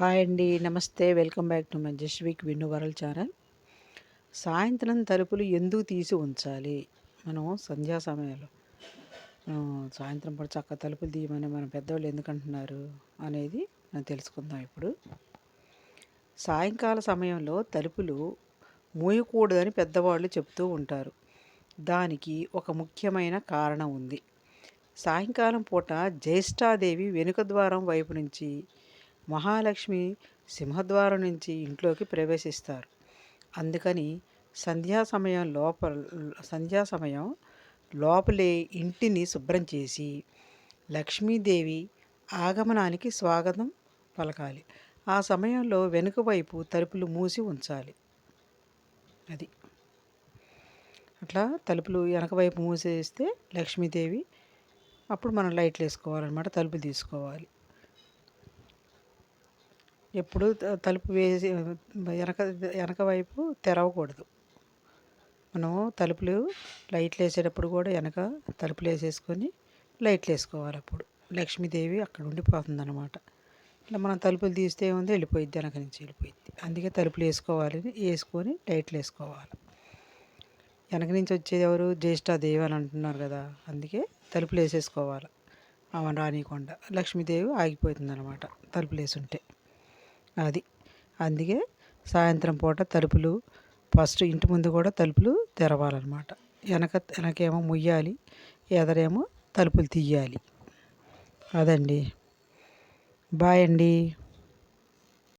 Hi అండి. నమస్తే. Welcome back to my Jaswik Vinnu world channel. సాయంత్రం తలుపులు ఎందుకు తీసి ఉంచాలి? మనం సంధ్యా సమయంలో సాయంత్రం పూట తలుపులు తీయమని మన పెద్దవాళ్ళు ఎందుకంటున్నారు అనేది మనం తెలుసుకుందాం ఇప్పుడు. సాయంకాల సమయంలో తలుపులు మూయకూడదని పెద్దవాళ్ళు చెప్తూ ఉంటారు. దానికి ఒక ముఖ్యమైన కారణం ఉంది. సాయంకాలం పూట జ్యేష్ఠాదేవి వెనుక ద్వారం వైపు నుంచి, మహాలక్ష్మి సింహద్వారం నుంచి ఇంట్లోకి ప్రవేశిస్తారు. అందుకని సంధ్యా సమయం లోపలే ఇంటిని శుభ్రం చేసి లక్ష్మీదేవి ఆగమనానికి స్వాగతం పలకాలి. ఆ సమయంలో వెనుక వైపు తలుపులు మూసి ఉంచాలి. అది అట్లా తలుపులు వెనక వైపు మూసేస్తే లక్ష్మీదేవి అప్పుడు మనం లైట్లు వేసుకోవాలన్నమాట. తలుపు తీసుకోవాలి. ఎప్పుడు తలుపు వేసి వెనక వైపు తెరవకూడదు. మనం తలుపులు లైట్లు వేసేటప్పుడు కూడా వెనక తలుపులు వేసేసుకొని లైట్లు వేసుకోవాలి. అప్పుడు లక్ష్మీదేవి అక్కడ ఉండిపోతుంది అన్నమాట. ఇట్లా మనం తలుపులు తీస్తే ఏముంది, వెళ్ళిపోయిద్ది, వెనక నుంచి వెళ్ళిపోయిద్ది. అందుకే తలుపులు వేసుకొని లైట్లు వేసుకోవాలి. వెనక నుంచి వచ్చేది ఎవరు? జ్యేష్ఠాదేవి అని అంటున్నారు కదా, అందుకే తలుపులు వేసేసుకోవాలి. ఆమె రానియకుండా లక్ష్మీదేవి ఆగిపోతుంది అన్నమాట తలుపులు వేసుంటే. అది అందుకే సాయంత్రం పూట తలుపులు ఫస్ట్ ఇంటి ముందు కూడా తలుపులు తెరవాలన్నమాట. వెనకేమో ముయ్యాలి, ఎదరేమో తలుపులు తీయాలి. అదండి. బాయ్ అండి.